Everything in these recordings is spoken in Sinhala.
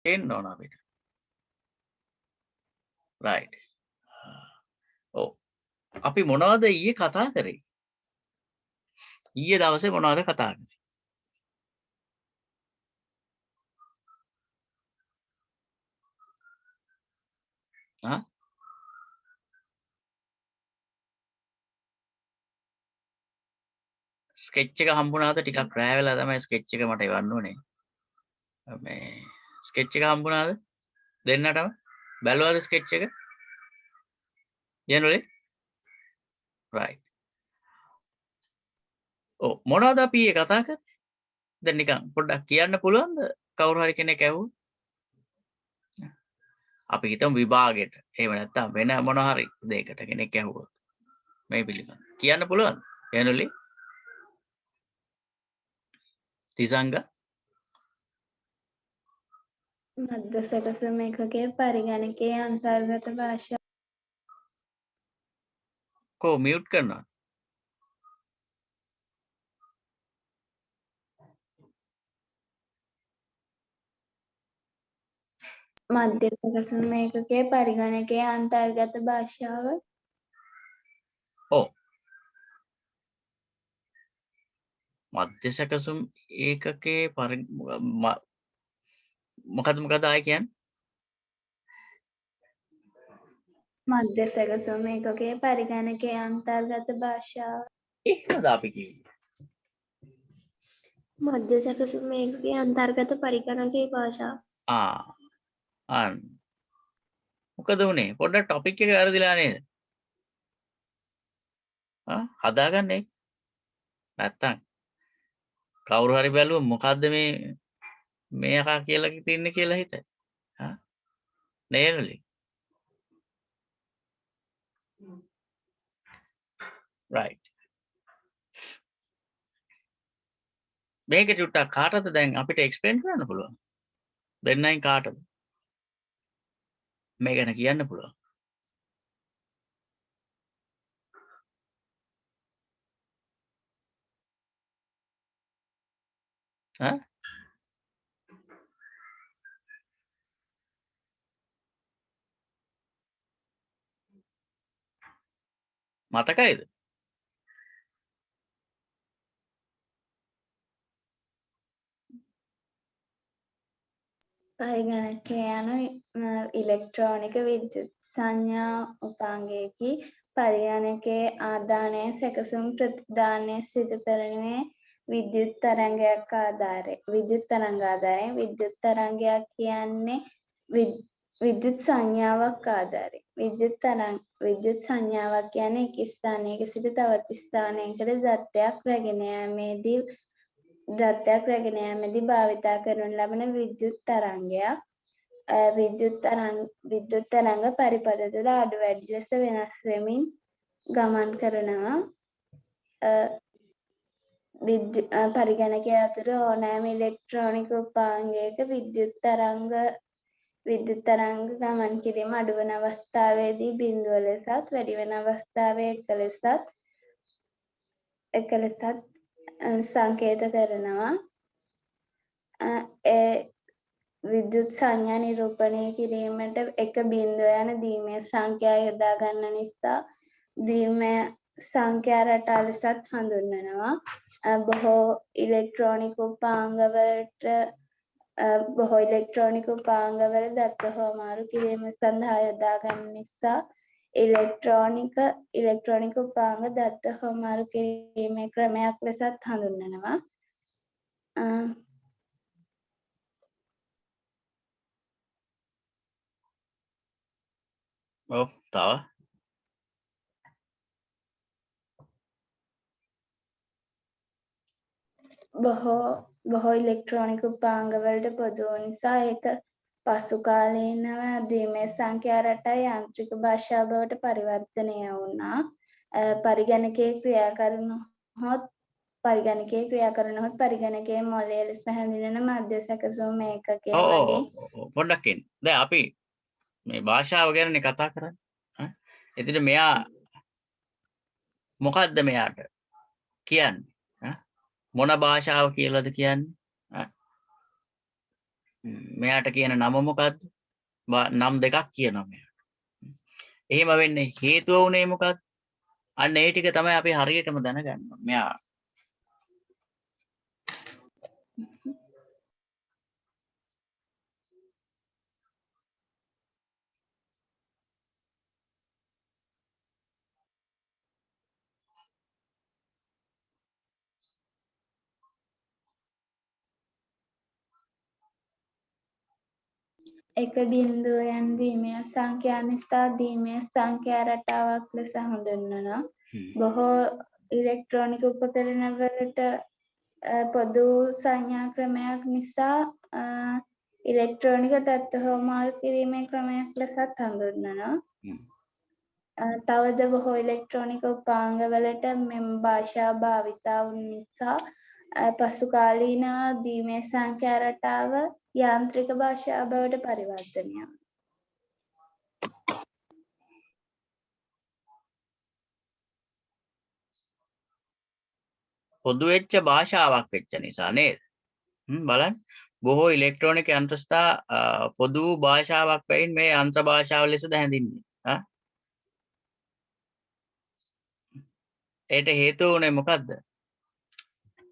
තේන්න ඕන අපිට. right. ඔව්. අපි මොනවද ඊයේ කතා කරේ? ඊයේ දවසේ මොනවද කතා කරේ? ආ? ස්කෙච් එක හම්බුණාද? ටිකක් රෑ වෙලා තමයි ස්කෙච් එක මට එවන්න ඕනේ. මේ ස්කෙච් එක හම්බුණාද? දෙන්නටම බැලුවද ස්කෙච් එක? ජනරලි right. ඔව් මොනවද අපි ඊයේ කතා කරේ? දැන් නිකන් පොඩ්ඩක් කියන්න පුළුවන්ද? කවුරු හරි කෙනෙක් ඇහුවොත්? අපි හිතමු විභාගෙට. එහෙම නැත්නම් වෙන මොන හරි දෙයකට කෙනෙක් ඇහුවොත්. මේ පිළිබඳ. කියන්න පුළුවන්ද? ජනරලි තිසංග මධ්‍යසකසම එකකයේ පරිගණකයේ අන්තර්ගත භාෂා කෝ මියුට් කරනවා. මධ්‍යසකසම එකකයේ පරිගණකයේ අන්තර්ගත භාෂාව ඔව්. මධ්‍ය සැකසුම් ඒකකයේ මොකද ආයේ කියන්නේ? මධ්‍යසකසම එකකයේ පරිගණකයේ අන්තර්ගත භාෂාව එහෙමද අපි කිව්වේ? මධ්‍යසකසම එකකයේ අන්තර්ගත පරිගණකයේ භාෂාව අන්න. මොකද උනේ? පොඩ්ඩක් ටොපික් එක වැරදිලා නේද? හදාගන්න ඒක. නැත්තම් කවුරු හරි බැලුවොත් මොකද්ද මේ යකා කියලා තින්නේ කියලා හිතයි. නේදලි? right. මේක චුට්ටක් කාටද දැන් අපිට එක්ස්ප්ලেইন කරන්න පුළුවන්? දෙන්නයින් කාටද? මේ ගැන කියන්න පුළුවන්. ඈ? මතකයිද? පරිගණකය යනු ඉලෙක්ට්‍රෝනික විද්‍යුත් සංඥා උපාංගයකි. පරිගණකයේ ආදානය සැකසුම් ප්‍රතිදානය සිදු කරනුයේ විද්‍යුත් තරංගයක් ආධාරයෙන්. විද්‍යුත් තරංගාධාරයෙන් විද්‍යුත් තරංගයක් කියන්නේ විද්‍යුත් සංඥාවක් ආධාරයෙන්. විද්‍යුත් සංඥාවක් කියන්නේ එක් ස්ථානයක සිට තවත් ස්ථානයකට දත්තයක් රැගෙන යාමේදී භාවිතා කරනු ලබන විද්‍යුත් තරංගයක්. විද්‍යුත් තරංග පරිපථ තුළ අඩු වැඩි ලෙස වෙනස් වෙමින් ගමන් කරනවා. පරිගණකය අතර ඕනෑම ඉලෙක්ට්‍රෝනික උපාංගයක විද්‍යුත් තරංග ගමන් කිරීම අඩු වන අවස්ථාවේදී බිඳුව ලෙසත් වැඩි වන අවස්ථාවේ එක ලෙසත් සංකේත කරනවා. විද්‍යුත් සංඥා නිරූපණය කිරීමට එක බිඳුව යන දීමේ සංඛ්‍යා යොදා ගන්න නිසා දීමේ සංඛ්‍යා රටා ලෙසත් හඳුන්වනවා. බොහෝ ඉලෙක්ට්‍රෝනික උපාංගවල දත්ත හුවමාරු කිරීම සඳහා යොදා ගන්න නිසා ඉලෙක්ට්‍රෝනික උපාංග දත්ත හුවමාරු කිරීමේ ක්‍රමයක් ලෙසත් හඳුන්වනවා. ඔව් තව බොහෝ ඉලෙක්ට්‍රෝනික උපාංගවලට පොදු වූ නිසා ඒක පසු කාලීනව දීමේ සංඛ්‍යා රටා යාන්ත්‍රික භාෂාව බවට පරිවර්තනය වුණා. පරිගණකයේ ක්‍රියා කරනහොත් පරිගණකයේ මොළය ලෙස හැඳින්වෙන මධ්‍ය සැකසුම් ඒකකය මගින් පොඩ්ඩක් ඉන්න. දැන් අපි මේ භාෂාව ගැනනේ කතා කරන්නේ. එතකොට මෙයා මොකද්ද මෙයාට කියන්නේ? මොන භාෂාව කියලාද කියන්නේ? මෙයාට කියන නම මොකද්ද? නම් දෙකක් කියනවා මෙයාට. එහෙම වෙන්නේ හේතුව උනේ මොකක්ද? අන්න ඒ ටික තමයි අපි හරියටම දැනගන්න ඕනේ. මෙයා එක බිඳුවෙන් දීමය සංඛ්‍යා නිසා දීමය සංඛ්‍යා රටාවක් ලෙස හඳුන්වනවා. බොහෝ ඉලෙක්ට්‍රොනික උපකරණවලට පොදු සංඥා ක්‍රමයක් නිසා ඉලෙක්ට්‍රොනික තත්ත්ව හෝමාරු කිරීමේ ක්‍රමයක් ලෙසත් හඳුන්වනවා. තවද බොහෝ ඉලෙක්ට්‍රොනික උපාංගවලට මෙම භාෂා භාවිතා වූ නිසා පසුකාලීනව දීමේ සංඛ්‍යා රටාව යාන්ත්‍රික භාෂාව බවට පරිවර්තනය වුණා. පොදු වෙච්ච භාෂාවක් වෙච්ච නිසා නේද? බලන්න බොහෝ ඉලෙක්ට්‍රොනික යන්ත්‍ර සහ පොදු භාෂාවක් වෙයින් මේ යන්ත්‍ර භාෂාව ලෙසද හැඳින්වෙන්නේ. ඒට හේතුව උනේ මොකද්ද?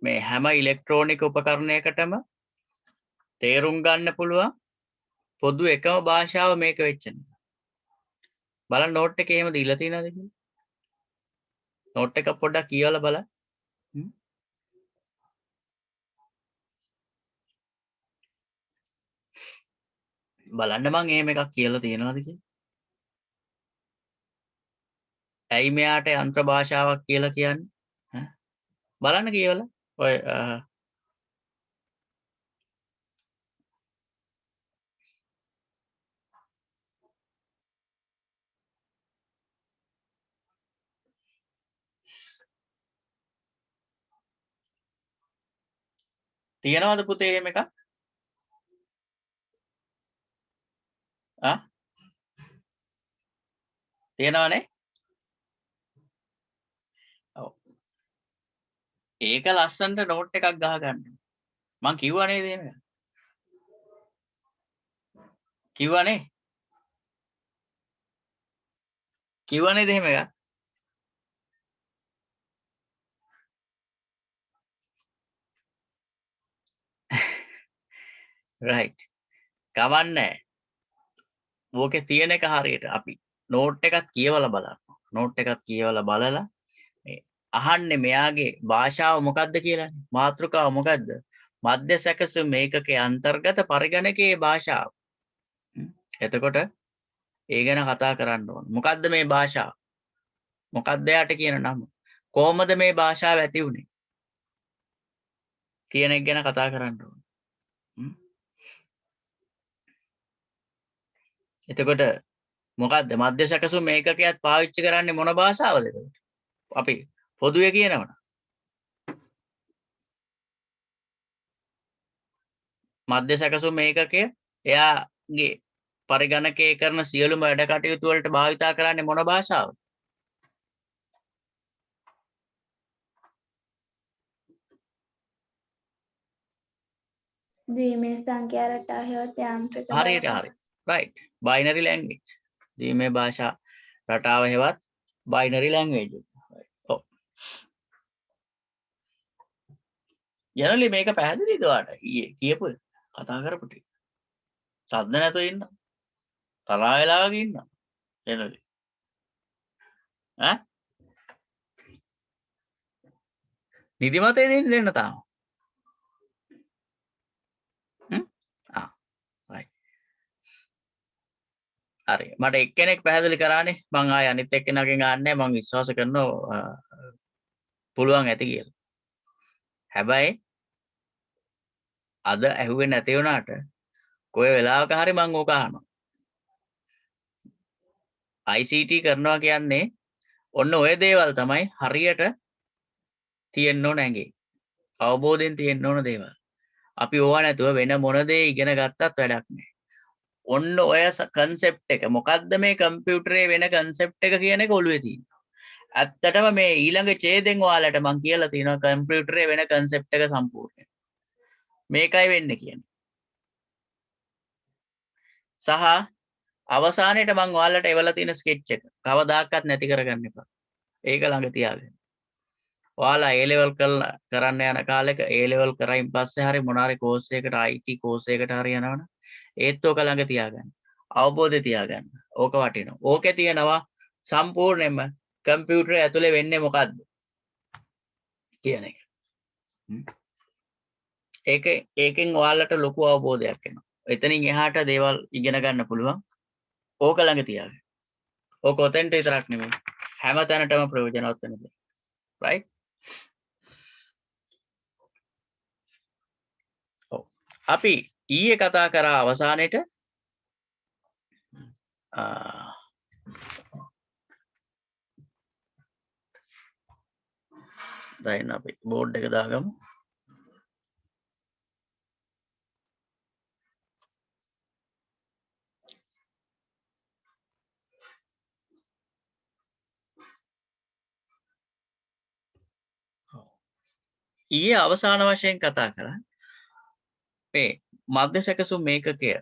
මේ හැම ඉලෙක්ට්‍රොනික උපකරණයකටම තේරුම් ගන්න පුළුවන් පොදු එකම භාෂාව මේක වෙච්ච නිසා. බලන්න නෝට් එකේ එහෙම දීලා තියෙනවද කියලා? නෝට් එක පොඩ්ඩක් කියවලා බලන්න. බලන්න මං එහෙම එකක් කියලා තියෙනවද කියලා. ඇයි මෙයාට යන්ත්‍ර භාෂාවක් කියලා කියන්නේ? බලන්න කියවලා. ඔය තියනවද පුතේ එහෙම එකක්? තියනවනේ? ඔව්. ඒක ලස්සනට නෝට් එකක් ගහගන්න. මං කිව්වා නේද එහෙම? කිව්වනේ? කිව්වා නේද එහෙම එකක්? රයිට්. කවන්නේ. ඕකේ තියෙන එක හරියට අපි නෝට් එකක් කියවලා බලන්න. නෝට් එකක් කියවලා බලලා මේ අහන්නේ මෙයාගේ භාෂාව මොකද්ද කියලානේ. මාතෘකාව මොකද්ද? මධ්‍ය සැකසුම් මේකකයේ අන්තර්ගත පරිගණකයේ භාෂාව. එතකොට ඒ ගැන කතා කරන්න ඕන. මොකද්ද මේ භාෂාව? මොකක්ද යාට කියන නම? කොහොමද මේ භාෂාව ඇති වුනේ? කියන එක ගැන කතා කරන්න ඕන. එතකොට මොකද්ද මධ්‍ය සැකසුම් ඒකකයක් පාවිච්චි කරන්නේ මොන භාෂාවද එතකොට? අපි පොදුවේ කියනවනේ. මධ්‍ය සැකසුම් ඒකකය එයාගේ පරිගණකය කරන සියලුම වැඩ කටයුතු වලට භාවිතා කරන්නේ මොන භාෂාවද? ද්විමේ සංඛ්‍යා රටා හෙවත් යාන්ත්‍රික හරියට භාෂාව. හරි. රයිට්. Binary language. ද්විමේ භාෂා රටාව හෙවත් බයිනරි ලැන්ග්වේජ්. ඔව්. ජනරලි මේක පැහැදිලිද ඔයාලට? ඊයේ කියපු කතා කරපු ටික. සද්ද නැතුව ඉන්න. තරහා වෙලා වගේ ඉන්න. ජනරලි. නිදිමතේ දෙන්න තාම. හරි මට එක්කෙනෙක් පැහැදිලි කරානේ මං ආය අනිත් එක්කෙනාගෙන් අහන්නේ මං විශ්වාස කරනවා පුළුවන් ඇති කියලා. හැබැයි අද ඇහුවේ නැති වුණාට කොයි වෙලාවක හරි මං ඕක අහනවා. ICT කරනවා කියන්නේ ඔන්න ඔය දේවල් තමයි හරියට තියෙන්න ඕන ඇඟේ. අවබෝධයෙන් තියෙන්න ඕන දේවල්. අපි ඕවා නැතුව වෙන මොන දේ ඉගෙන ගත්තත් වැඩක් නැහැ. ඔන්න ඔය කන්සෙප්ට් එක මොකද්ද මේ කම්පියුටරේ වෙන කන්සෙප්ට් එක කියන එක ඔළුවේ තියෙනවා. ඇත්තටම මේ ඊළඟ ඡේදෙන් ඔයාලට මම කියලා තියෙනවා කම්පියුටරේ වෙන කන්සෙප්ට් එක සම්පූර්ණයෙන්. මේකයි වෙන්නේ කියන්නේ. සහ අවසානයේට මම ඔයාලට එවලා තියෙන ස්කෙච් එක කවදාකවත් නැති කරගන්න එපා. ඒක ළඟ තියාගන්න. ඔයාලා A level කරන්න යන කාලෙක A level කරයින් පස්සේ හරි මොනාරි කෝස් එකකට IT කෝස් එකකට හරි යනවනම් ඒත් ඕක ළඟ තියාගන්න. අවබෝධය තියාගන්න. ඕක වටිනවා. ඕකේ තියෙනවා සම්පූර්ණයෙන්ම කම්පියුටර් ඇතුලේ වෙන්නේ මොකද්ද කියන එක. ඒකෙන් ඔයාලට ලොකු අවබෝධයක් එනවා. එතනින් එහාට දේවල් ඉගෙන ගන්න පුළුවන්. ඕක ළඟ තියාගන්න. ඕක ඔතෙන්ට විතරක් නෙමෙයි. හැම තැනටම ප්‍රයෝජනවත් වෙන දෙයක්. right? ඔව්. අපි ඊයේ කතා කරා අවසානයේට දැන් අපි බෝඩ් එක දාගමු. ඊයේ අවසාන වශයෙන් කතා කරා මේ මධ්‍ය සැකසුම් ඒකකය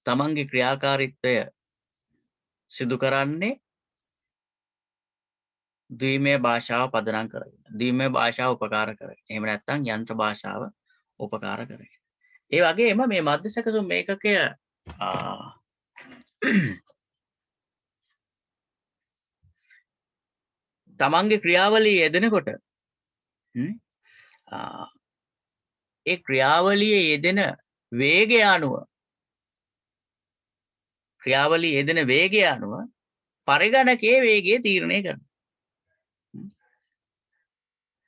තමන්ගේ ක්‍රියාකාරීත්වය සිදු කරන්නේ ද්විමය භාෂාව පදනම් කරගෙන. ද්විමය භාෂාව උපකාර කරගෙන. එහෙම නැත්නම් යන්ත්‍ර භාෂාව උපකාර කරගෙන. ඒ වගේම මේ මධ්‍ය සැකසුම් ඒකකය තමන්ගේ ක්‍රියාවලිය යෙදෙනකොට ඒ ක්‍රියාවලියේ යෙදෙන වේගය අනුව පරිගණකයේ වේගය තීරණය කරනවා.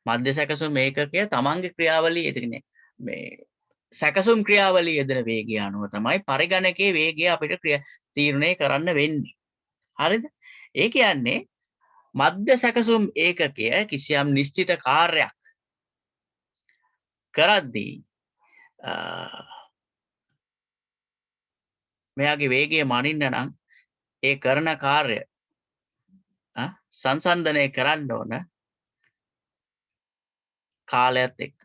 මධ්‍ය සැකසුම් ඒකකය තමන්ගේ ක්‍රියාවලිය යෙදෙන්නේ මේ සැකසුම් ක්‍රියාවලිය යෙදෙන වේගය අනුව තමයි පරිගණකයේ වේගය අපිට තීරණය කරන්න වෙන්නේ. හරිද? ඒ කියන්නේ මධ්‍ය සැකසුම් ඒකකය කිසියම් නිශ්චිත කාර්යයක් කරද්දී මෙයාගේ වේගය මනින්න නම් ඒ කරන කාර්ය සංසන්දනය කරන්න ඕන කාලයත් එක්ක.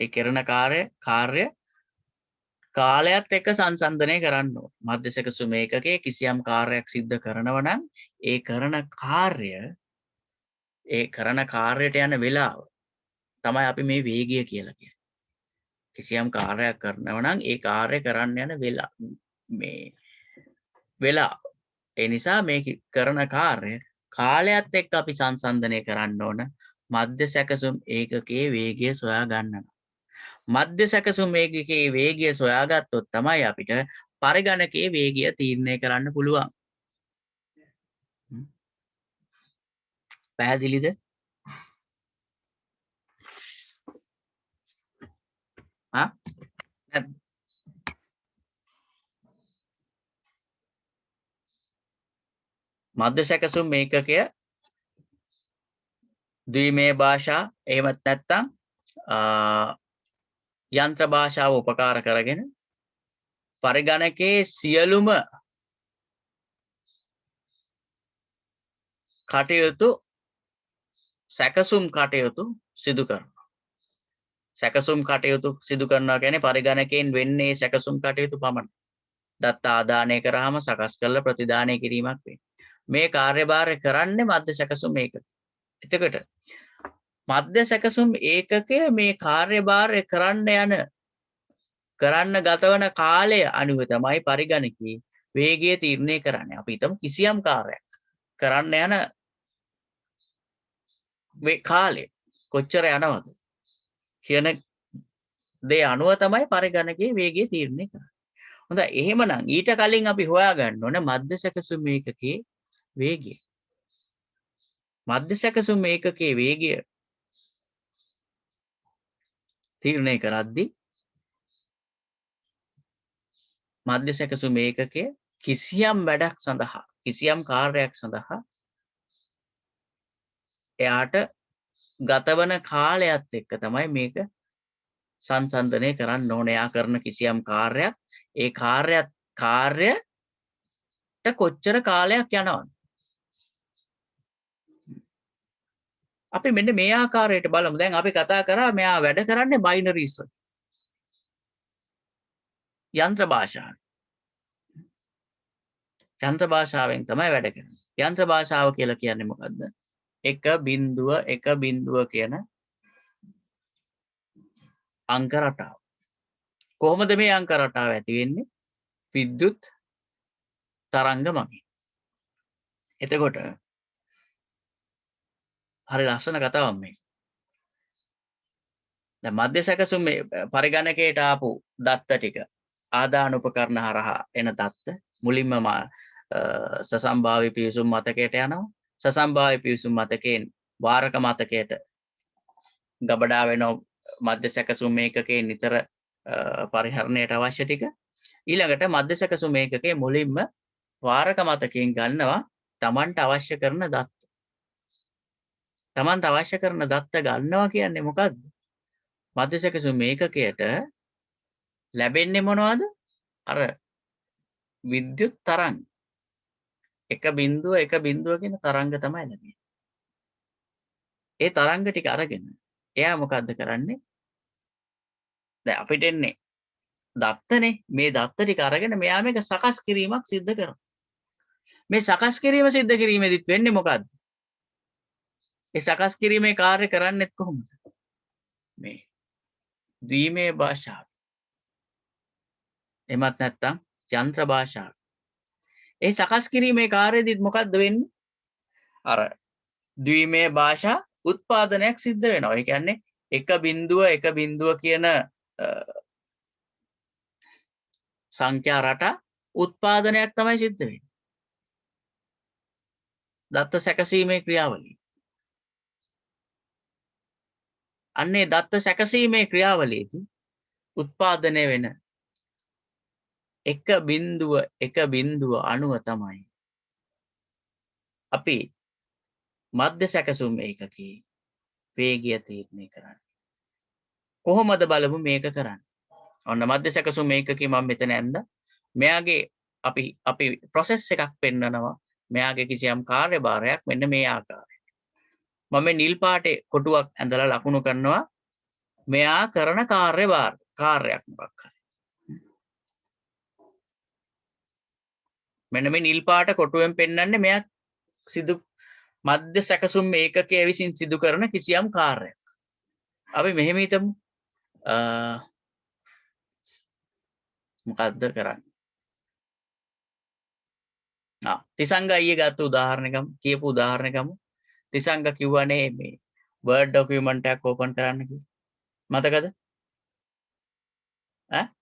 ඒ කරන කාර්ය කාලයත් එක්ක සංසන්දනය කරන්න ඕන. මධ්‍ය සැකසුම් ඒකකයේ කිසියම් කාර්යයක් සිද්ධ කරනවා නම් ඒ කරන කාර්යයට යන වේලාව තමයි අපි මේ වේගය කියලා කියන්නේ. කිසියම් කාර්යයක් කරනවා නම් ඒ කාර්ය කරන්න යන වේලාව. ඒ නිසා මේ කරන කාර්ය කාලයත් එක්ක අපි සංසන්දනය කරන්න ඕන මධ්‍ය සැකසුම් ඒකකයේ වේගය සොයා ගන්න. මධ්‍ය සැකසුම් ඒකකයේ වේගය සොයාගත්තොත් තමයි අපිට පරිගණකයේ වේගය තීරණය කරන්න පුළුවන්. පැහැදිලිද? මධ්‍ය සැකසුම් ඒකකය ද්විමය භාෂා එහෙමත් නැත්නම් යන්ත්‍ර භාෂාව උපකාර කරගෙන පරිගණකයේ සියලුම කටයුතු සැකසුම් කටයුතු සිදු කරනවා. සැකසුම් කටයුතු සිදු කරනවා කියන්නේ පරිගණකයෙන් වෙන්නේ සැකසුම් කටයුතු පමණයි. දත්ත ආදානය කරාම සකස් කරලා ප්‍රතිදානය කිරීමක් වෙන්නේ. මේ කාර්යභාරය කරන්නේ මධ්‍ය සැකසුම් ඒකකය. එතකොට මධ්‍ය සැකසුම් ඒකකය මේ කාර්යභාරය කරන්න ගතවන කාලය අනුව තමයි පරිගණකයේ වේගය තීරණය කරන්නේ. අපි හිතමු කිසියම් කාර්යයක් කරන්න යන කාලය කොච්චර යනවද කියන දේ අනුව තමයි පරිගණකයේ වේගය තීරණය කරන්නේ. හොඳයි එහෙමනම් ඊට කලින් අපි හොයාගන්න ඕන මධ්‍ය සැකසුම් ඒකකයේ වේගය. මධ්‍ය සැකසුම් ඒකකයේ වේගය තීරණය කරද්දී මධ්‍ය සැකසුම් ඒකකය කිසියම් වැඩක් සඳහා කිසියම් කාර්යයක් සඳහා එයාට ගතවන කාලයත් එක්ක තමයි මේක සංසන්දනය කරන්න ඕනේ. එයා කරන කිසියම් කාර්යයක් ඒ කාර්යයට කොච්චර කාලයක් යනවද? අපි මෙන්න මේ ආකාරයට බලමු. දැන් අපි කතා කරා මෙයා වැඩ කරන්නේ බයිනරිස් වලින්. යන්ත්‍ර භාෂාව. යන්ත්‍ර භාෂාවෙන් තමයි වැඩ කරන්නේ. යන්ත්‍ර භාෂාව කියලා කියන්නේ මොකද්ද? එක බිඳුව කියන අංක රටාව. කොහොමද මේ අංක රටාව ඇති වෙන්නේ? විද්‍යුත් තරංග මගින්. එතකොට හරි ලස්සන කතාවක් මේක. දැන් මධ්‍ය සැකසුම් මේ පරිගණකයට ආපු දත්ත ටික ආදාන උපකරණ හරහා එන දත්ත මුලින්ම සසම්භාවී පිවිසුම් මතකයට යනවා. සසම්භාවී පිවිසුම් මතකයෙන් වාරක මතකයට ගබඩා වෙන මධ්‍ය සැකසුම් ඒකකයේ නිතර පරිහරණයට අවශ්‍ය ටික ඊළඟට මධ්‍ය සැකසුම් ඒකකයේ මුලින්ම වාරක මතකයෙන් ගන්නවා Tamanට අවශ්‍ය කරන දත්ත. Tamanට අවශ්‍ය කරන දත්ත ගන්නවා කියන්නේ මොකද්ද? මධ්‍ය සැකසුම් ඒකකයට ලැබෙන්නේ මොනවද? අර විද්‍යුත් තරංග. එක බිඳුව කියන තරංග තමයි ලැබෙන්නේ. ඒ තරංග ටික අරගෙන එයා මොකද්ද කරන්නේ? දැන් අපිට එන්නේ දත්තනේ. මේ දත්ත ටික අරගෙන මෙයා මේක සකස් කිරීමක් සිද්ධ කරනවා. මේ සකස් කිරීම සිද්ධ කිරීමේදීත් වෙන්නේ මොකද්ද? ඒ සකස් කිරීමේ කාර්ය කරන්නේත් කොහොමද? මේ ද්විමේය භාෂාව. එමත් නැත්නම් යන්ත්‍ර භාෂාව. ඒ සකස් කිරීමේ කාර්යෙදිත් මොකද්ද වෙන්නේ? අර ද්විමේය භාෂා උත්පාදනයක් සිද්ධ වෙනවා. ඒ කියන්නේ එක බිඳුව කියන සංඛ්‍යා රටා උත්පාදනයක් තමයි සිද්ධ වෙන්නේ. දත්ත සැකසීමේ ක්‍රියාවලිය. අන්නේ දත්ත සැකසීමේ ක්‍රියාවලියේදී උත්පාදනය වෙන එක බිඳුව අණුව තමයි අපි මධ්‍ය සැකසුම් ඒකකයේ වේගය තීරණය කරන්නේ. කොහොමද බලමු මේක කරන්නේ? ඔන්න මධ්‍ය සැකසුම් ඒකකයේ මම මෙතන ඇඳලා මෙයාගේ අපි process එකක් පෙන්නනවා. මෙයාගේ කිසියම් කාර්යභාරයක් මෙන්න මේ ආකාරයට. මම මේ නිල් පාටේ කොටුවක් ඇඳලා ලකුණු කරනවා. මෙයා කරන කාර්යයක් මොකක් හරි. මෙන්න මේ නිල් පාට කොටුවෙන් පෙන්වන්නේ මෙයා මධ්‍ය සැකසුම් ඒකකයේ විසින් සිදු කරන කිසියම් කාර්යයක්. අපි මෙහෙම හිතමු. මොකද්ද කරන්නේ? තිසංග අයියේ ගත්ත උදාහරණයක් කියපු උදාහරණයක් තිසංග කිව්වනේ මේ Word document එකක් open කරන්න කියලා. මතකද?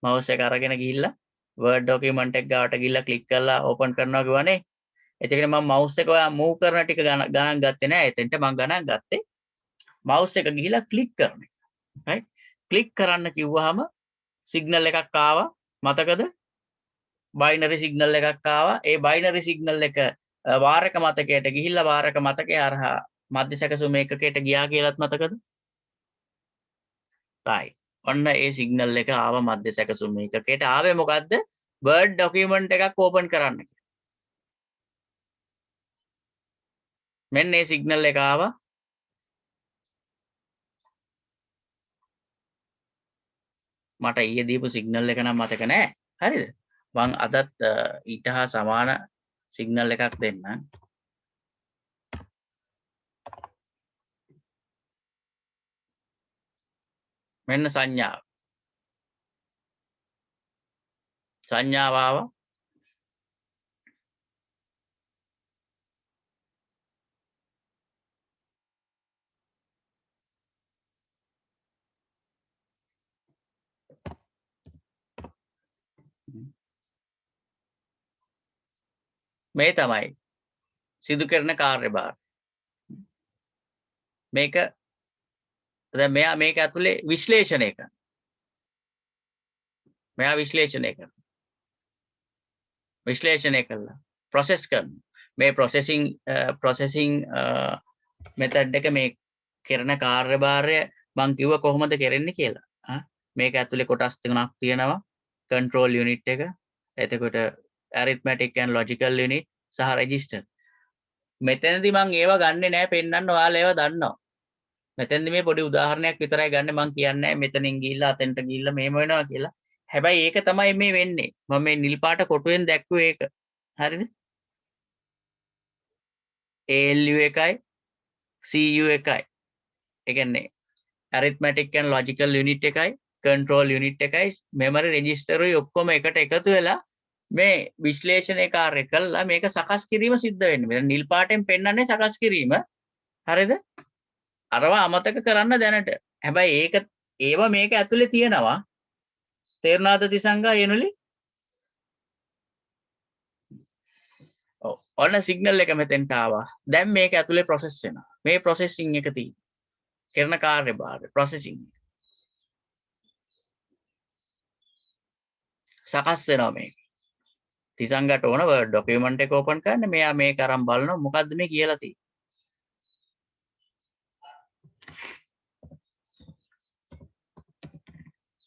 mouse එක අරගෙන ගිහිල්ලා Word document එක ගාවට ගිහිල්ලා click කරලා open කරනවා කිව්වනේ. එතකොට මම mouse එක ඔයා move කරන ටික ගණන් ගත්තේ නෑ. එතෙන්ට මම ගණන් ගත්තේ mouse එක ගිහිල්ලා click කරන එක. right? click කරන්න කිව්වහම signal එකක් ආවා. මතකද? binary signal එකක් ආවා. ඒ binary signal එක වාරක මතකයට ගිහිල්ලා වාරක මතකයේ හරහා මධ්‍ය සැකසුම් ඒකකයට ගියා කියලාත් මතකද? right. ඔන්න ඒ signal එක ආවා මධ්‍ය සැකසුම් ඒකකයට. ආවේ මොකද්ද? Word document එකක් open කරන්න කියලා. මෙන්න මේ signal එක ආවා. මට ඊයේ දීපු signal එක නම් මතක නෑ. හරිද? මං අදත් ඊට හා සමාන සිග්නල් එකක් දෙන්නම්. මෙන්න සංඥාව. සංඥාව ආවා. මේ තමයි සිදු කරන කාර්යභාරය. මේක දැන් මෙයා මේක ඇතුලේ විශ්ලේෂණය කරනවා. මෙයා විශ්ලේෂණය කරලා process කරනවා. මේ processing method එක මේ කරන කාර්යභාරය මම කිව්ව කොහොමද කරන්නේ කියලා. මේක ඇතුලේ කොටස් තුනක් තියෙනවා. control unit එක, එතකොට arithmetic and logical unit සහ register. මෙතනදී මම ඒවා ගන්නෙ නෑ පෙන්නන්න ඔයාලා ඒවා දන්නවා. මෙතනදී මේ පොඩි උදාහරණයක් විතරයි ගන්නෙ මම කියන්නේ නෑ මෙතනින් ගිහිල්ලා අතෙන්ට ගිහිල්ලා මෙහෙම වෙනවා කියලා. හැබැයි ඒක තමයි මේ වෙන්නේ. මම මේ නිල් පාට කොටුවෙන් දැක්කුවේ ඒක. හරිද? ALU එකයි CU එකයි. ඒ කියන්නේ arithmetic and logical unit එකයි control unit එකයි memory register උයි ඔක්කොම එකට එකතු වෙලා මේ විශ්ලේෂණය කාර්ය කළා මේක සකස් කිරීම සිද්ධ වෙන්නේ. මෙතන නිල් පාටෙන් පෙන්වන්නේ සකස් කිරීම. හරිද? අරවා අමතක කරන්න දැනට. හැබැයි ඒක ඒව මේක ඇතුලේ තියෙනවා. තේරුණාද තිසංගා යනුලි? ඔව්. ඔන්න සිග්නල් එක මෙතෙන්ට ආවා. දැන් මේක ඇතුලේ ප්‍රොසෙස් වෙනවා. මේ ප්‍රොසෙසින් එක තියෙනවා. කරන කාර්යභාරය ප්‍රොසෙසින් සකස් වෙනවා මේක. තිසංගට ඕන වර්ඩ් ડોකියුමන්ට් එක ඕපන් කරන්න. මෙයා මේක අරන් බලනවා මොකද්ද මේ කියලා තියෙන්නේ.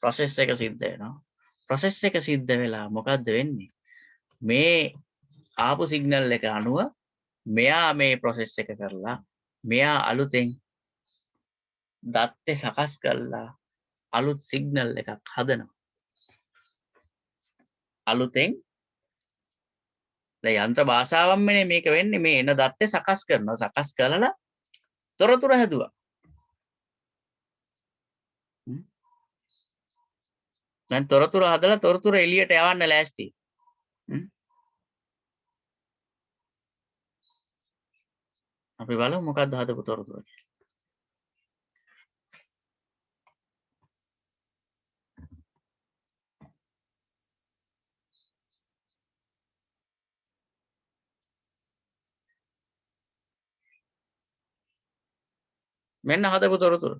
ප්‍රොසෙස් එක සිද්ධ වෙනවා. ප්‍රොසෙස් එක සිද්ධ වෙලා මොකද්ද වෙන්නේ? මේ ආපු සිග්නල් එක අනුව මෙයා මේ ප්‍රොසෙස් එක කරලා මෙයා අලුතෙන් දත්තේ සකස් කරලා අලුත් සිග්නල් එකක් හදනවා. අලුතෙන් දැන් යන්ත්‍ර භාෂාවන්මනේ මේක වෙන්නේ මේ එන දත්තේ සකස් කරනවා. සකස් කරලා තොරතුරු හැදුවා. දැන් තොරතුරු හදලා තොරතුරු එළියට යවන්න ලෑස්ති. අපි බලමු මොකක්ද හදපු තොරතුරු. මෙන්න හදපු තොරතුරු.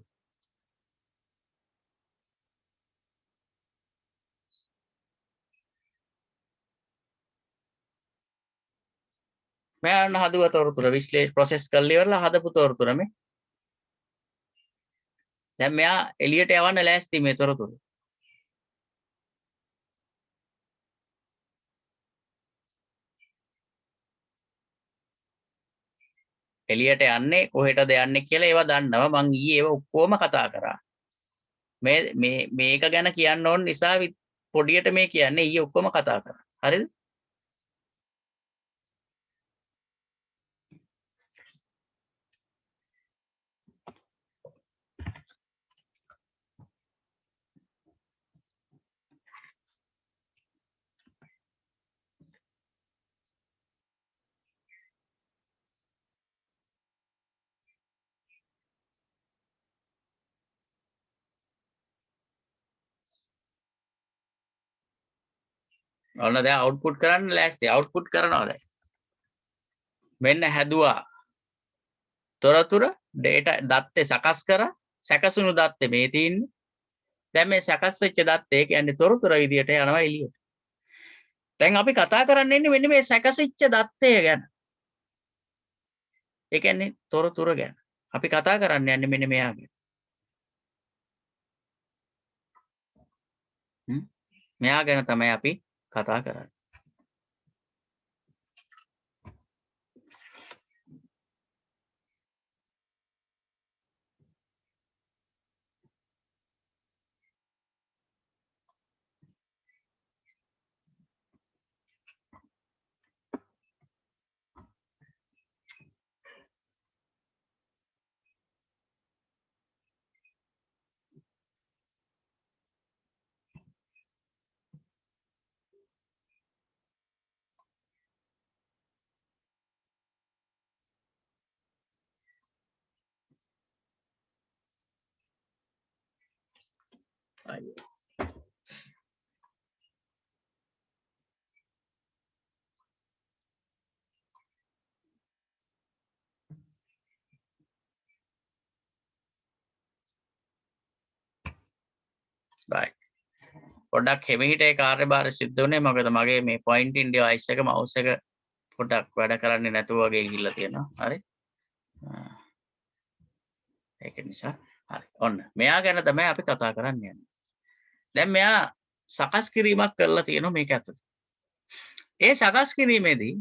මෙන්න හදුව තොරතුරු විශ්ලේෂ ප්‍රොසෙස් කරලා ඉවරලා හදපු තොරතුරු මේ. දැන් මෙයා එළියට යවන්න ලෑස්ති මේ තොරතුරු. එළියට යන්නේ කොහෙටද යන්නේ කියලා ඒවා දන්නවා. මං ඊයේ ඒව ඔක්කොම කතා කරා. මේක ගැන කියන්න ඕන නිසා පොඩියට මේ කියන්නේ ඊයේ ඔක්කොම කතා කරා. හරිද? ඔන්න දැන් අවුට්පුට් කරන්න ලෑස්ති. අවුට්පුට් කරනවා දැන්. මෙන්න හැදුවා. තොරතුරු data දත්තේ සකස් කරා. සැකසුණු දත්තේ මේ තියෙන්නේ. දැන් මේ සකස් වෙච්ච දත්තේ කියන්නේ තොරතුරු විදියට යනවා එළියට. දැන් අපි කතා කරන්න ඉන්නේ මෙන්න මේ සැකසිච්ච දත්තය ගැන. ඒ කියන්නේ තොරතුරු ගැන. අපි කතා කරන්න යන්නේ මෙන්න මෙයා ගැන. මෙයා ගැන තමයි අපි කතා කරන්නේ. right. පොඩ්ඩක් හිමිහිට ඒ කාර්යභාරය සිද්ධ වුණේ මොකද මගේ මේ pointing device එක mouse එක පොඩ්ඩක් වැඩ කරන්නේ නැතුව වගේ ගිහිල්ලා තියෙනවා. හරි. ඒක නිසා හරි. ඔන්න මෙයා ගැන තමයි අපි කතා කරන්න යන්නේ. දැන් මෙයා සකස් කිරීමක් කරලා තියෙනවා මේක ඇතුළේ. ඒ සකස් කිරීමේදී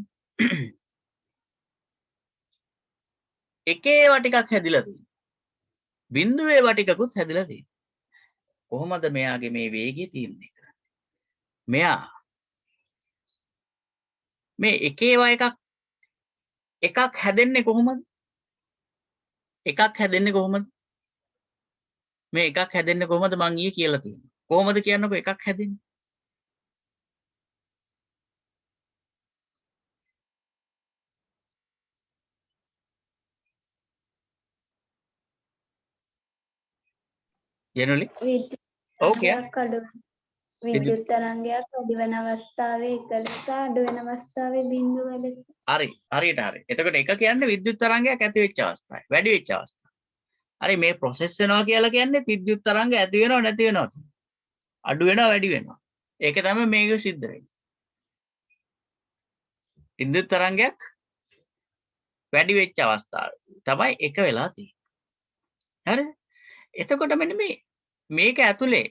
එකේ ඒවා ටිකක් හැදිලා තියෙනවා. බිඳුවේ ඒවා ටිකකුත් හැදිලා තියෙනවා. කොහොමද මෙයාගේ මේ වේගය තීරණය කරන්නේ? මෙයා මේ එක ඒවා එකක් හැදෙන්නේ කොහොමද? එකක් හැදෙන්නේ කොහොමද? මේ එකක් හැදෙන්නේ කොහොමද මං ඊයේ කියලා තියෙනවා. කොහොමද කියන්නකෝ එකක් හැදෙන්නේ? ජෙනුලි ඔව් කියන්න. විද්‍යුත් තරංගයක් විද්‍යුත් තරංගයක් වැඩි වෙන අවස්ථාවේ එක ලෙස අඩු වෙන අවස්ථාවේ බිඳුව ලෙස. හරි හරියට හරි. එතකොට එක කියන්නේ විද්‍යුත් තරංගයක් ඇති වෙච්ච අවස්ථාවයි. වැඩි වෙච්ච අවස්ථාව. හරි මේ ප්‍රොසෙස් වෙනවා කියලා කියන්නේ විද්‍යුත් තරංග ඇති වෙනව නැති වෙනව කියන්නේ. අඩු වෙනවා වැඩි වෙනවා. ඒක තමයි මේක සිද්ධ වෙන්නේ. විද්‍යුත් තරංගයක් වැඩි වෙච්ච අවස්ථාව තමයි එක වෙලා තියෙන්නේ. හරිද? එතකොට මෙන්න මේක ඇතුලේ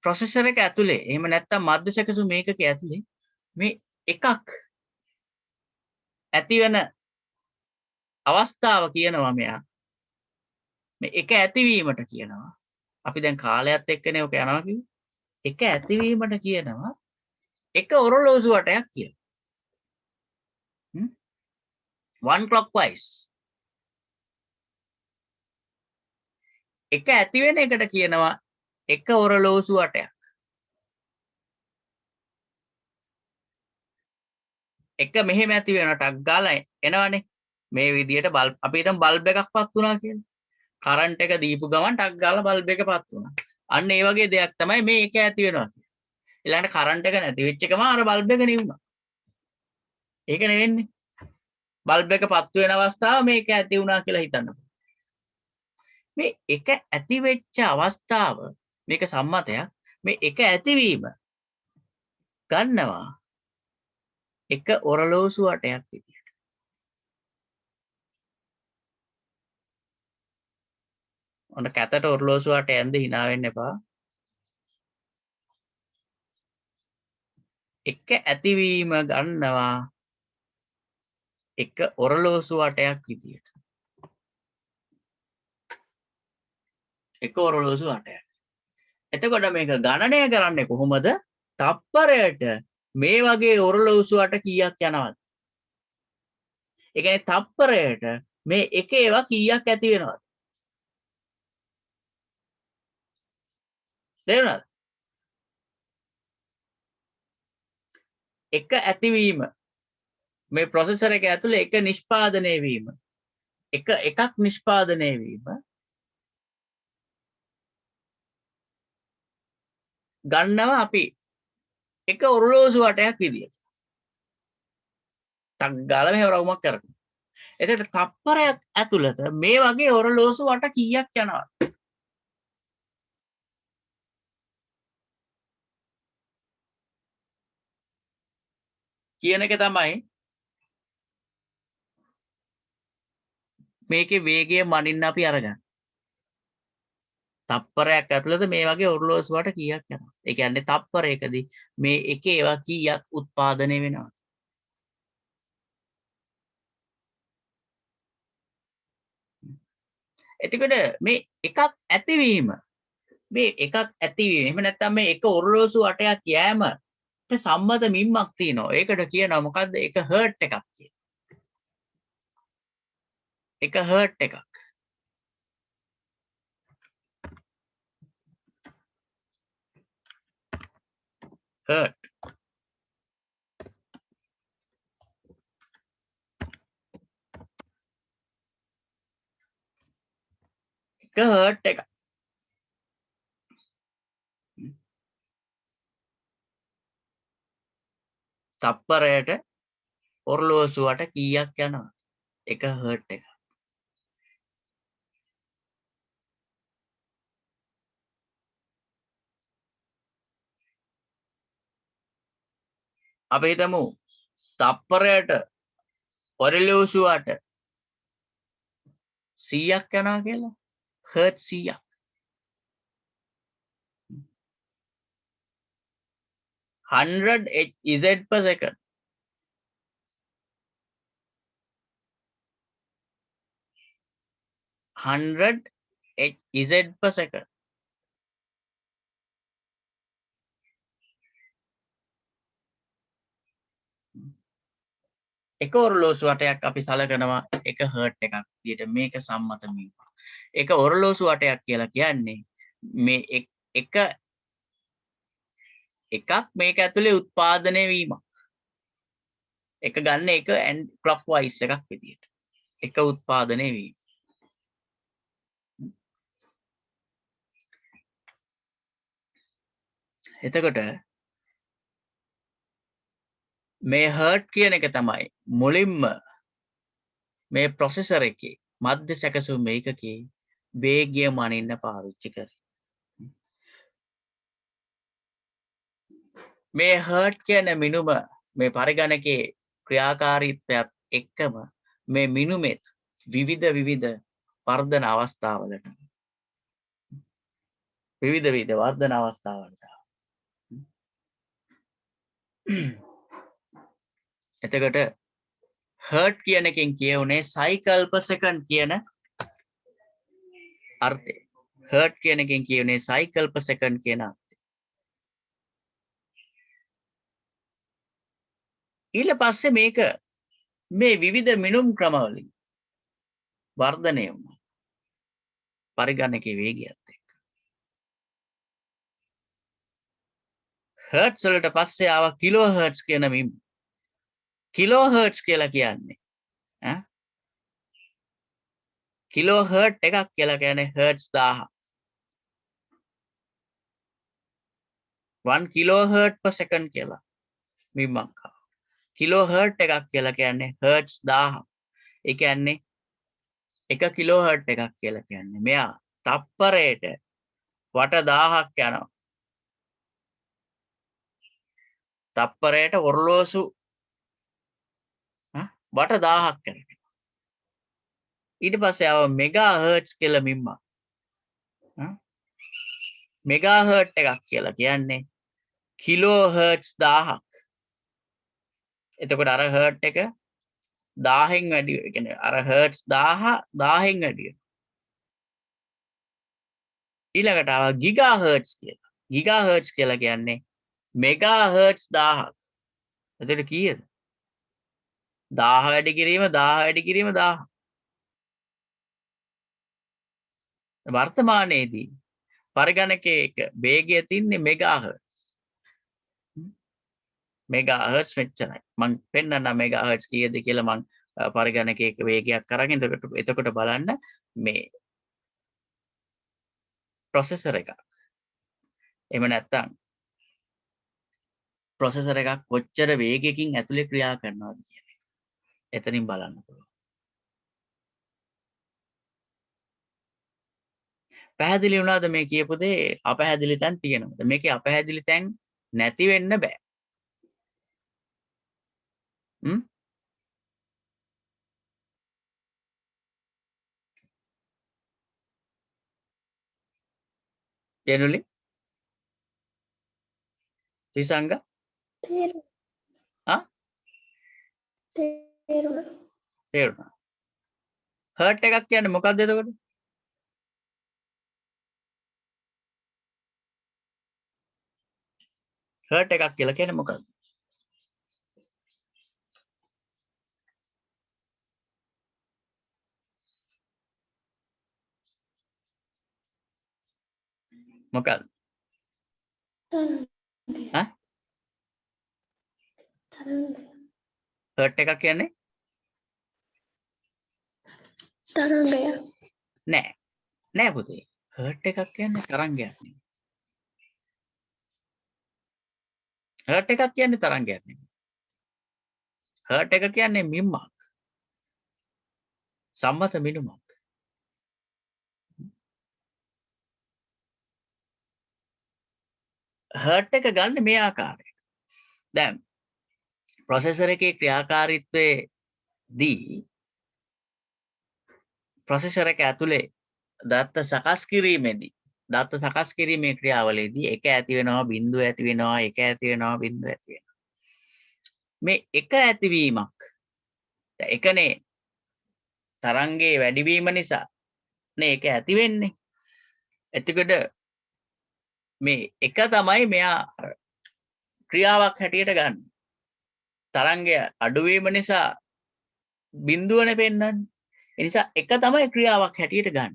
ප්‍රොසෙසර් එක ඇතුලේ එහෙම නැත්නම් මධ්‍යසැකසු මේකක ඇතුලේ මේ එකක් ඇති වෙන අවස්ථාව කියනවා මෙයා මේ එක ඇතිවීමට කියනවා. අපි දැන් කාලයත් එක්කනේ ඔක යනවා කිව්වේ. එක ඇතිවීමට කියනවා එක ඔරලෝසු වටයක් කියලා. one clockwise. එක ඇති වෙන එකට කියනවා එක ඔරලෝසු වටයක්. එක මෙහෙම ඇති වෙන ටක් ගාලා එනවනේ. මේ විදියට බල්බ් අපි හිතමු බල්බ් එකක් පත් වුණා කියලා. කරන්ට් එක දීපු ගමන් ටක් ගාලා බල්බ් එක පත් වුණා. අන්න ඒ වගේ දෙයක් තමයි මේ එක ඇති වෙනවා කියන්නේ. ඊළඟට කරන්ට් එක නැති වෙච්ච එකම අර බල්බ් එක නිවුණා. ඒක නෙවෙන්නේ. බල්බ් එක පත් වෙන අවස්ථාව මේක ඇති වුණා කියලා හිතන්න. මේ එක ඇති වෙච්ච අවස්ථාව මේක සම්මතයක්. මේ එක ඇතිවීම ගන්නවා එක ඔරලෝසු වටයක් විදියට. ඔන්න කැතට ඔරලෝසු වටය ඇඳ hina වෙන්න එපා. එක ඇතිවීම ගන්නවා එක ඔරලෝසු වටයක් විදියට. එක ඔරලෝසු වටයක්. එතකොට මේක ගණනය කරන්නේ කොහොමද? තප්පරයට මේ වගේ ඔරලෝසු වට කීයක් යනවද? ඒ කියන්නේ තප්පරයට මේ එක ඒවා කීයක් ඇති වෙනවද? තේරුණාද? එක ඇතිවීම මේ ප්‍රොසෙසර් එක ඇතුලේ එක නිෂ්පාදනය වීම එකක් නිෂ්පාදනය වීම ගන්නවා අපි එක ඔරලෝසු වටයක් විදියට. ටක් ගාලා මෙහෙම රවුමක් කරනවා. එතකොට තප්පරයක් ඇතුළත මේ වගේ ඔරලෝසු වට කීයක් යනවද? කියන එක තමයි මේකේ වේගය මනින්න අපි අරගන්න. තප්පරයක් ඇතුළත මේ වගේ ඔරලෝසු වට කීයක් යනවා. ඒ කියන්නේ තප්පරයකදී මේ එක ඒවා කීයක් උත්පාදනය වෙනවද? එතකොට මේ එකක් ඇතිවීම මේ එකක් ඇතිවීම එහෙම නැත්නම් මේ එක ඔරලෝසු වටයක් යෑමට සම්මත මිම්මක් තියෙනවා. ඒකට කියනවා මොකද්ද? එක හර්ට් එකක් කියලා. එක හර්ට් එකක්. හර්ට් එක හර්ට් එකක්. තප්පරයට ඔරලෝසු වට කීයක් යනවද? එක හර්ට් එකක්. අපි හිතමු තප්පරයට ඔරලෝසු වට 100ක් යනවා කියලා. හර්ට් 100ක්. 100 Hz per second. 100 Hz per second. එක ඔරලෝසු වටයක් අපි සලකනවා එක හර්ට් එකක් විදියට මේක සම්මත වීම. එක ඔරලෝසු වටයක් කියලා කියන්නේ මේ එක එකක් මේක ඇතුලේ උත්පාදනය වීමක්. එක ගන්න එක clockwise එකක් විදියට. එක උත්පාදනය වීම. එතකොට මේ හර්ට් කියන එක තමයි මුලින්ම මේ ප්‍රොසෙසර් එකේ මධ්‍ය සැකසුම් මේකකේ වේගය මනින්න පාවිච්චි කරේ. මේ හර්ට් කියන මිනුම මේ පරිගණකයේ ක්‍රියාකාරීත්වයත් එක්කම මේ මිනුමෙත් විවිධ වර්ධන අවස්ථාවලට විවිධ වර්ධන අවස්ථාවලට එතකොට හර්ට් කියන එකෙන් කියුනේ සයිකල් per second කියන අර්ථය. හර්ට් කියන එකෙන් කියුනේ සයිකල් per second කියන අර්ථය. ඊට පස්සේ මේක මේ විවිධ මිනුම් ක්‍රමවලින් වර්ධනය වුණා. පරිගණකයේ වේගයත් එක්ක. හර්ට්ස් වලට පස්සේ ආවා කිලෝ හර්ට්ස් කියන මිම්. කිලෝ හර්ට්ස් කියලා කියන්නේ කිලෝ හර්ට් එකක් කියලා කියන්නේ හර්ට්ස් 1000ක්. 1 කිලෝ හර්ට් per second කියලා මිම්මක් ආවා. කිලෝ හර්ට් එකක් කියලා කියන්නේ හර්ට්ස් 1000ක්. ඒ කියන්නේ 1 කිලෝ හර්ට් එකක් කියලා කියන්නේ මෙයා තප්පරයට වට 1000ක් යනවා. තප්පරයට ඔරලෝසු වට 1000ක් කරනවා. ඊට පස්සේ ආව මෙගා හර්ට්ස් කියලා මිම්මක්. මෙගා හර්ට් එකක් කියලා කියන්නේ කිලෝ හර්ට්ස් 1000ක්. එතකොට අර හර්ට් එක 1000න් වැඩි වෙනවා. ඒ කියන්නේ අර හර්ට්ස් 1000න් වැඩි වෙනවා. ඊළඟට ආවා ගිගා හර්ට්ස් කියලා. ගිගා හර්ට්ස් කියලා කියන්නේ මෙගා හර්ට්ස් 1000ක්. එතකොට කීයද? 1000 වැඩි කිරීම 1000 වැඩි කිරීම 1000. වර්තමානයේදී පරිගණකයේ වේගය තින්නේ මෙගාහර්ට්ස්. මෙගාහර්ට්ස් මෙච්චරයි. මම පෙන්නන්නම් මෙගාහර්ට්ස් කීයද කියලා මම පරිගණකයක වේගයක් අරගෙන එතකොට බලන්න මේ ප්‍රොසෙසර් එකක්. එහෙම නැත්නම් ප්‍රොසෙසර් එකක් කොච්චර වේගයකින් ඇතුලේ ක්‍රියා කරනවද කියන එක. එතනින් බලන්න පුළුවන්. පැහැදිලි වුණාද මේ කියපු දේ? අපැහැදිලි තැන් තියෙනවද? මේකේ අපැහැදිලි තැන් නැති වෙන්න බෑ. ජෙනුලි ත්‍රිසංග තේරුණා. හර්ට් එකක් කියන්නේ මොකක්ද එතකොට? හර්ට් එකක් කියලා කියන්නේ මොකක්ද? මොකක්ද? හර්ට් එකක් කියන්නේ තරංගයක්. නෑ පුතේ. හර්ට් එකක් කියන්නේ තරංගයක් නෙමෙයි. හර්ට් එකක් කියන්නේ තරංගයක් නෙමෙයි. හර්ට් එක කියන්නේ මිම්මක්. සම්මත මිනුමක්. හර්ට් එක ගන්න මේ ආකාරයට. දැන් ප්‍රොසෙසර් එකේ ක්‍රියාකාරීත්වයේදී ප්‍රොසෙසර් එක ඇතුලේ දත්ත සකස් කිරීමේදී දත්ත සකස් කිරීමේ ක්‍රියාවලියේදී එක ඇති වෙනවා බිඳුව ඇති වෙනවා එක ඇති වෙනවා බිඳුව ඇති වෙනවා. මේ එක ඇතිවීමක් එකනේ තරංගයේ වැඩිවීම නිසා නේ එක ඇති වෙන්නේ. එතකොට මේ එක තමයි මෙයා ක්‍රියාවක් හැටියට ගන්න. තරංගය අඩුවීම නිසා බිඳුවනේ පෙන්වන්නේ. ඒ නිසා එක තමයි ක්‍රියාවක් හැටියට ගන්න.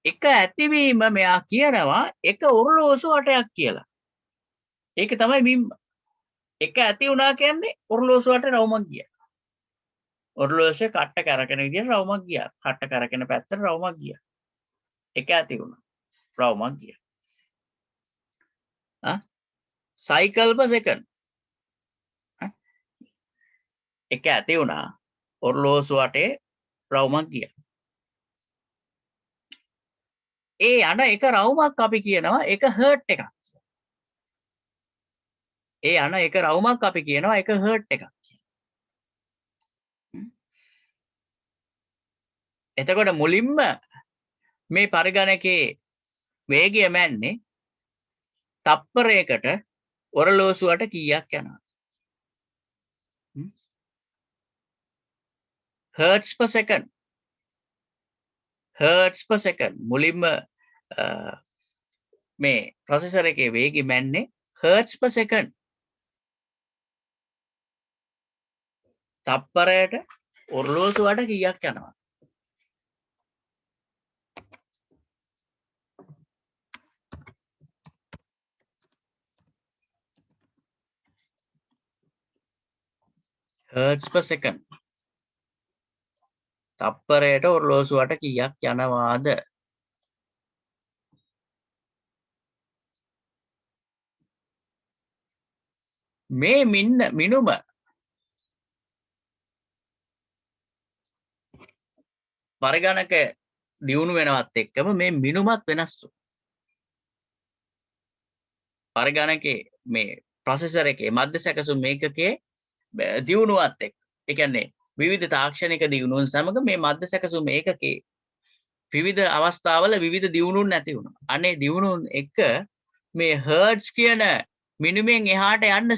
එක ඇතිවීම මෙයා කියනවා එක ඔරලෝසු වටයක් කියලා. ඒක තමයි බිම්බ. එක ඇති වුණා කියන්නේ ඔරලෝසු වට රවුමක් ගියා. ඔරලෝසුවේ කට්ට කරකෙන විදිහට රවුමක් ගියා. කට්ට කරකෙන පැත්තට රවුමක් ගියා. එක ඇති වුණා. රවුමක් ගියා. cycle per second. එක ඇති වුණා. ඔරලෝසු වටේ රවුමක් ගියා. ඒ යන එක රවුමක් අපි කියනවා එක හර්ට් එකක්. ඒ යන එක රවුමක් අපි කියනවා එක හර්ට් එකක්. එතකොට මුලින්ම මේ පරිගණකයේ වේගය මැන්නේ තප්පරයකට ඔරලෝසුවට කීයක් යනවා? hertz per second. hertz per second. මුලින්ම මේ ප්‍රොසෙසර් එකේ වේගය මැන්නේ hertz per second. තප්පරයට ඔරලෝසුවට කීයක් යනවා? hertz per second. තප්පරයට ඔරලෝසුවට කීයක් යනවාද? මේ මිනුම පරිගණක දියුණු වෙනවත් එක්කම මේ මිනුමත් වෙනස් වෙනවා. පරිගණකේ මේ ප්‍රොසෙසර් එකේ මධ්‍ය සැකසුම් මේකකයේ දියුණුවත් එක්ක. ඒ කියන්නේ විවිධ තාක්ෂණික දියුණුවන් සමග මේ මධ්‍ය සැකසුම් ඒකකේ විවිධ අවස්ථාවල විවිධ දියුණුවන් ඇති වුණා. අනේ දියුණුවන් එක මේ හර්ට්ස් කියන මිනුමෙන් එහාට යන්න